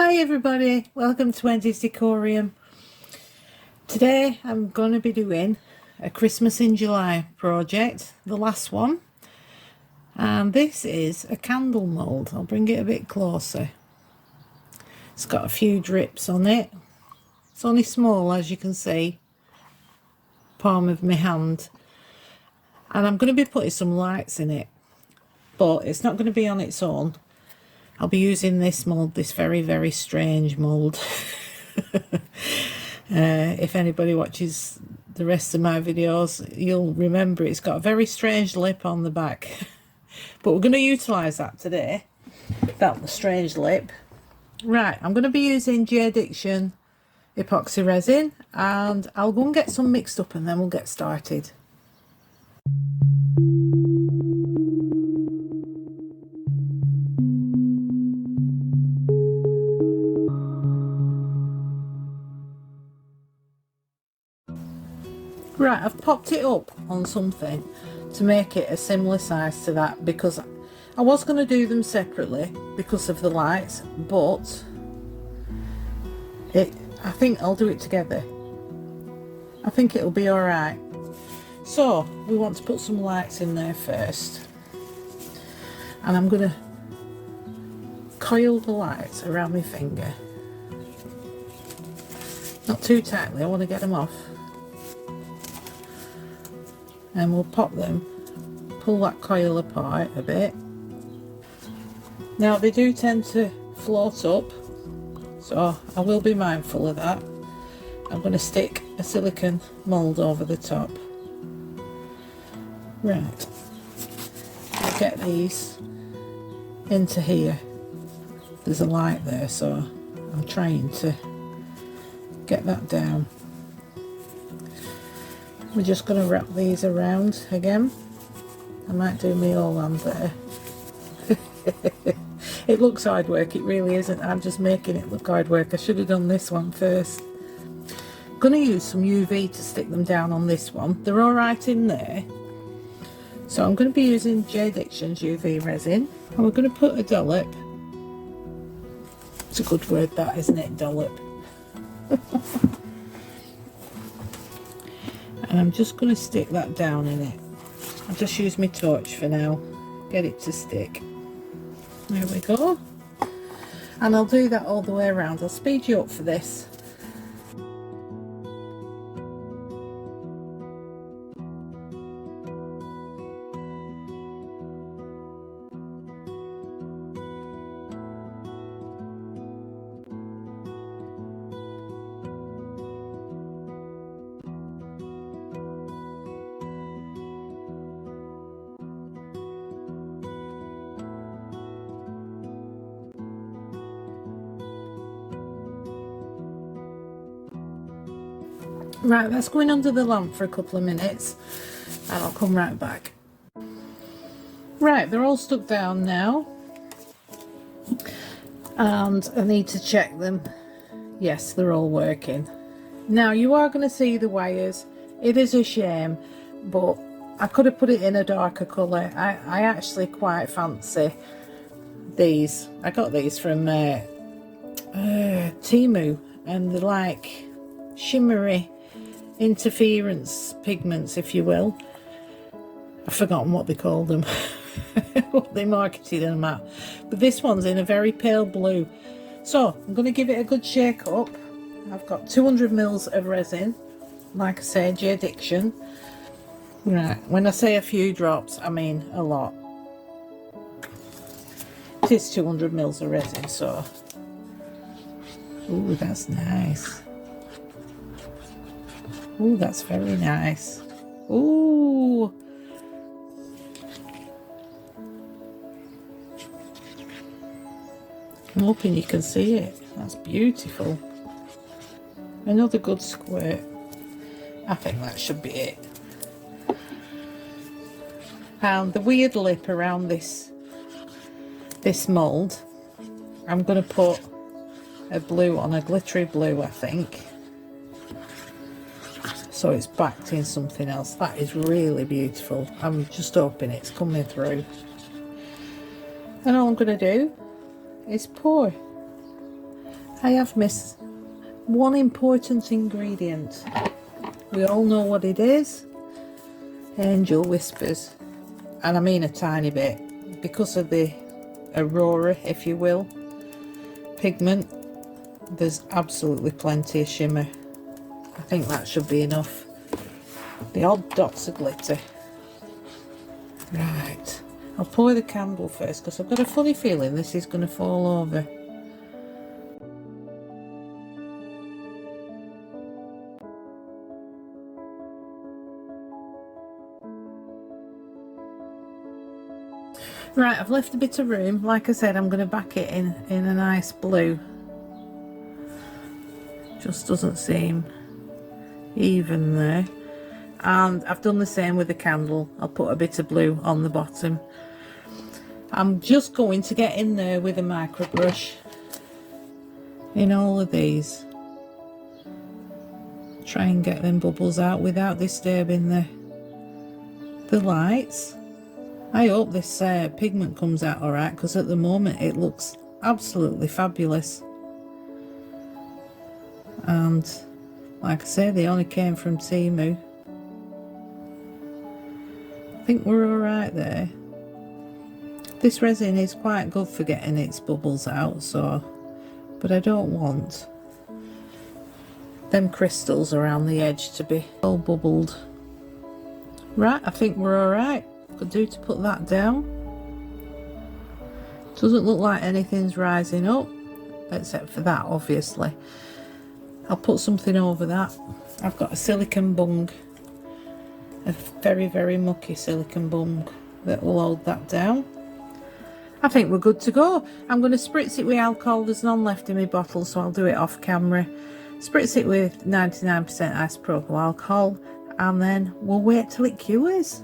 Hi everybody, welcome to Wendy's Decorium. Today I'm going to be doing a Christmas in July project, the last one. And this is a candle mould. I'll bring it a bit closer. It's got a few drips on it. It's only small, as you can see, palm of my hand. And I'm going to be putting some lights in it, but it's not going to be on its own. I'll be using this mould, this very, very strange mould. If anybody watches the rest of my videos, you'll remember it's got a very strange lip on the back. But we're going to utilise that today, that strange lip. Right, I'm going to be using J Diction epoxy resin, and I'll go and get some mixed up and then we'll get started. Right, I've popped it up on something to make it a similar size to that, because I was going to do them separately because of the lights, but I think I'll do it together. I think it'll be alright. So we want to put some lights in there first, and I'm going to coil the lights around my finger, not too tightly, I want to get them off. And we'll pop them, pull that coil apart a bit. Now they do tend to float up, so I will be mindful of that. I'm going to stick a silicone mould over the top. Right, I'll get these into here. There's a light there, so I'm trying to get that down. We're just going to wrap these around again. I might do my whole hand there. It looks hard work, it really isn't. I'm just making it look hard work. I should have done this one first. I'm going to use some UV to stick them down on this one. They're alright in there. So I'm going to be using J Diction's UV resin. And we're going to put a dollop. It's a good word that, isn't it? Dollop. And I'm just going to stick that down in it. I'll just use my torch for now, get it to stick. There we go. And I'll do that all the way around. I'll speed you up for this. Right, that's going under the lamp for a couple of minutes and I'll come right back. Right, they're all stuck down now and I need to check them. Yes, they're all working. Now you are going to see the wires. It is a shame, but I could have put it in a darker colour. I actually quite fancy these. I got these from Temu, and they're like shimmery interference pigments, if you will. I've forgotten what they called them. What they marketed them at, but this one's in a very pale blue, so I'm going to give it a good shake up. I've got 200 mils of resin, like I said, J Diction. Right, when I say a few drops, I mean a lot. It is 200 mils of resin, so ooh, that's nice. Ooh, that's very nice. Ooh. I'm hoping you can see it. That's beautiful. Another good squirt. I think that should be it. And the weird lip around this mould, I'm going to put a blue on, a glittery blue, I think. So it's backed in something else. That is really beautiful. I'm just hoping it's coming through. And all I'm going to do is pour I have missed one important ingredient. We all know what it is. Angel Whispers. And I mean a tiny bit, because of the Aurora, if you will, pigment. There's absolutely plenty of shimmer. I think that should be enough. The odd dots of glitter. Right, I'll pour the candle first because I've got a funny feeling this is going to fall over. Right, I've left a bit of room. Like I said, I'm going to back it in a nice blue. Just doesn't seem even there. And I've done the same with the candle. I'll put a bit of blue on the bottom. I'm just going to get in there with a micro brush in all of these. Try and get them bubbles out without disturbing the lights. I hope this pigment comes out alright, because at the moment it looks absolutely fabulous. And like I say, they only came from Temu. I think we're alright there. This resin is quite good for getting its bubbles out, so, but I don't want them crystals around the edge to be all bubbled. Right, I think we're alright. Could do to put that down. Doesn't look like anything's rising up, except for that, obviously. I'll put something over that. I've got a silicone bung, a very, very mucky silicone bung that will hold that down. I think we're good to go. I'm going to spritz it with alcohol. There's none left in my bottle, so I'll do it off camera. Spritz it with 99% isopropyl alcohol, and then we'll wait till it cures.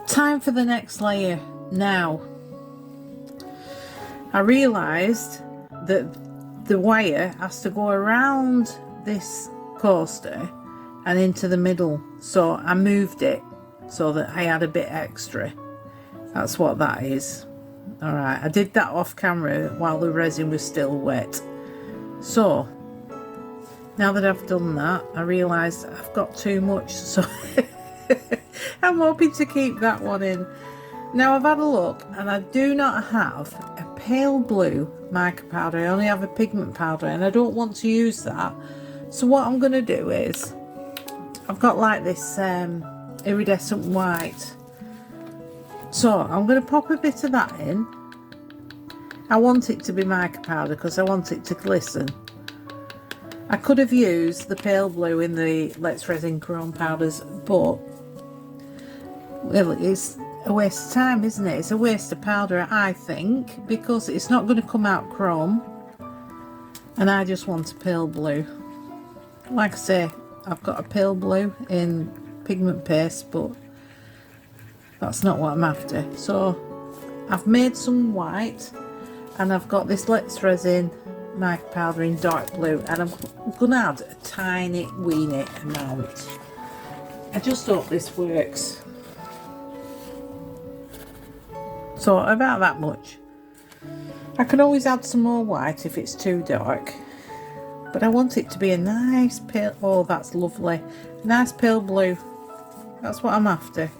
Time for the next layer. Now, I realised that the wire has to go around this coaster and into the middle, so I moved it so that I had a bit extra. That's what that is. Alright, I did that off camera while the resin was still wet. So now that I've done that, I realised I've got too much, so I'm hoping to keep that one in. Now I've had a look, and I do not have a pale blue mica powder. I only have a pigment powder, and I don't want to use that. So what I'm going to do is, I've got like this iridescent white. So I'm going to pop a bit of that in. I want it to be mica powder because I want it to glisten. I could have used the pale blue in the Let's Resin Chrome powders, but well, it's a waste of time, isn't it? It's a waste of powder, I think, because it's not going to come out chrome, and I just want a pale blue. Like I say, I've got a pale blue in pigment paste, but that's not what I'm after. So I've made some white, and I've got this Let's Resin mica powder in dark blue, and I'm going to add a tiny weeny amount. I just hope this works. So about that much. I can always add some more white if it's too dark, but I want it to be a nice pale, oh that's lovely, nice pale blue. That's what I'm after.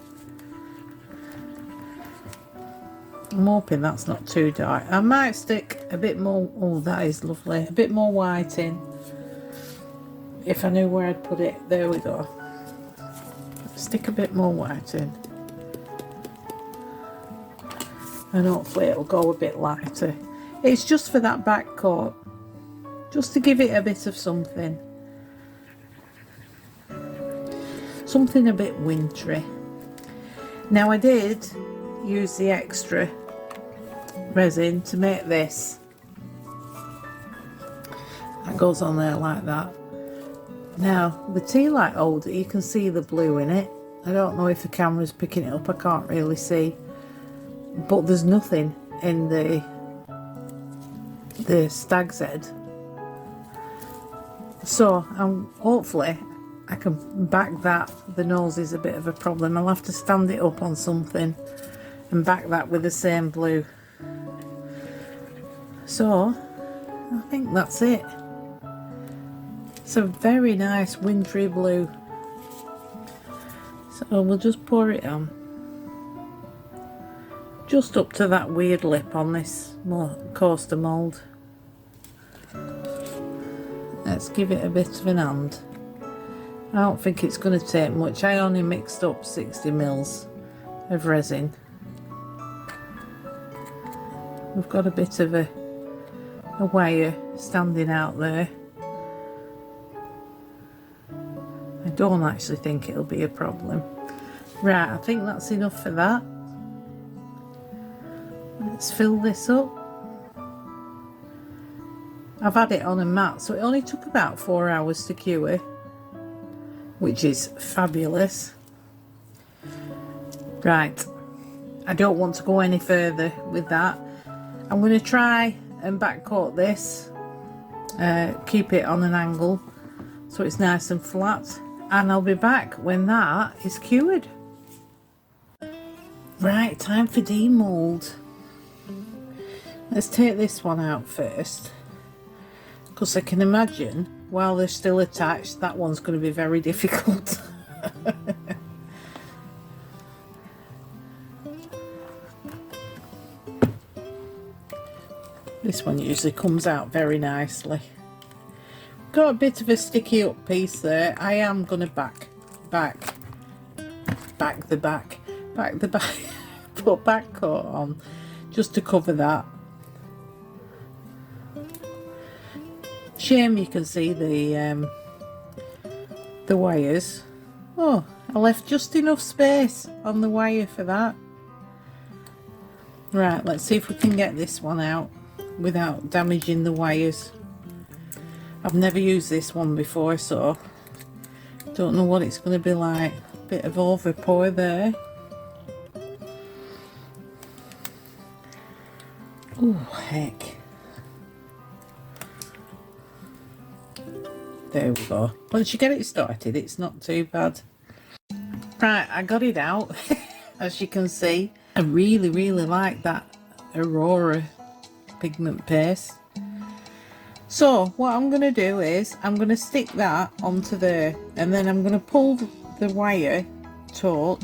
I'm hoping that's not too dark. I might stick a bit more, oh that is lovely, a bit more white in. If I knew where I'd put it, there we go. Stick a bit more white in. And hopefully it'll go a bit lighter. It's just for that back coat, just to give it a bit of something a bit wintry. Now I did use the extra resin to make this. That goes on there like that. Now the tea light holder, you can see the blue in it. I don't know if the camera's picking it up, I can't really see. But there's nothing in the stag's head, so hopefully I can back that. The nose is a bit of a problem. I'll have to stand it up on something and back that with the same blue. So I think that's it. It's a very nice wintry blue. So we'll just pour it on. Just up to that weird lip on this coaster mould. Let's give it a bit of an hand. I don't think it's going to take much. I only mixed up 60 mils of resin. We've got a bit of a wire standing out there. I don't actually think it'll be a problem. Right, I think that's enough for that. Let's fill this up. I've had it on a mat, so it only took about 4 hours to cure, which is fabulous. Right, I don't want to go any further with that. I'm going to try and back coat this, keep it on an angle so it's nice and flat, and I'll be back when that is cured. Right, time for demould. Let's take this one out first, because I can imagine while they're still attached that one's going to be very difficult. This one usually comes out very nicely. Got a bit of a sticky up piece there. I am going to back the back put back coat on just to cover that. Shame you can see the wires. Oh, I left just enough space on the wire for that. Right, let's see if we can get this one out without damaging the wires. I've never used this one before, so don't know what it's going to be like. Bit of overpour there. Oh heck. There we go. Once you get it started, it's not too bad. Right, I got it out. As you can see, I really like that Aurora pigment paste. So what I'm going to do is I'm going to stick that onto there, and then I'm going to pull the wire taut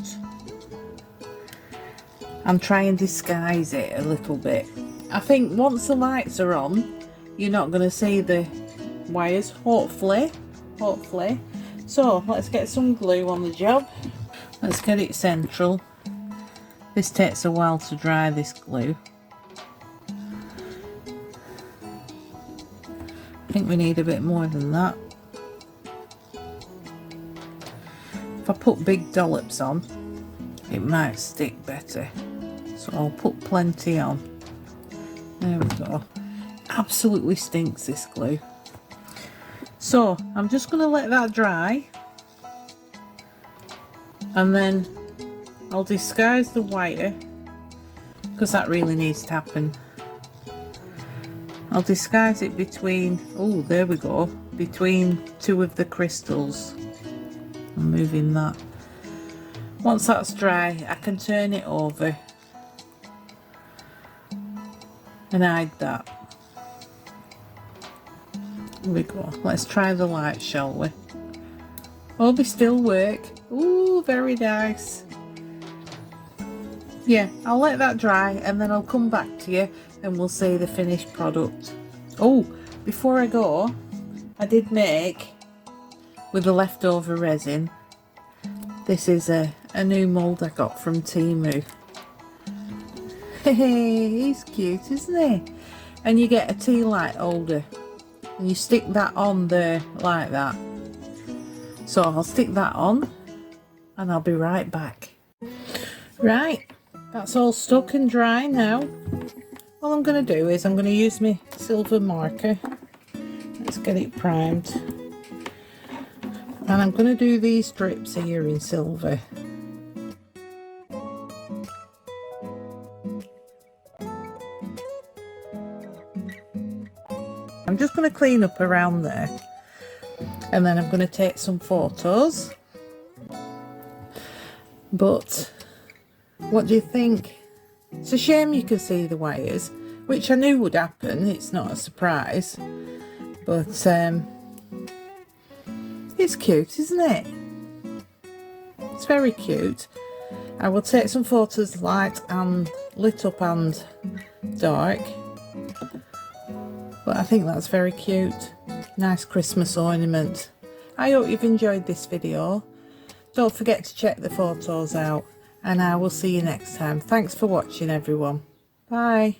and try and disguise it a little bit. I think once the lights are on, you're not going to see the wires, hopefully. So let's get some glue on the job. Let's get it central. This takes a while to dry, this glue. I think we need a bit more than that. If I put big dollops on, it might stick better. So I'll put plenty on. There we go. Absolutely stinks, this glue. So I'm just going to let that dry, and then I'll disguise the wire, because that really needs to happen. I'll disguise it between, oh there we go, between two of the crystals. I'm moving that. Once that's dry, I can turn it over and hide that. There we go. Let's try the light, shall we? Oh, they still work. Ooh, very nice. Yeah, I'll let that dry and then I'll come back to you and we'll see the finished product. Oh, before I go, I did make, with the leftover resin, this is a new mould I got from Temu. Hey, he's cute, isn't he? And you get a tea light holder and you stick that on there like that. So I'll stick that on and I'll be right back. Right, that's all stuck and dry now. All I'm going to do is I'm going to use my silver marker. Let's get it primed. And I'm going to do these strips here in silver. I'm just going to clean up around there. And then I'm going to take some photos. But what do you think? It's a shame you can see the wires, which I knew would happen. It's not a surprise, but it's cute, isn't it? It's very cute. I will take some photos light and lit up and dark, but I think that's very cute. Nice Christmas ornament. I hope you've enjoyed this video. Don't forget to check the photos out, and I will see you next time. Thanks for watching, everyone. Bye.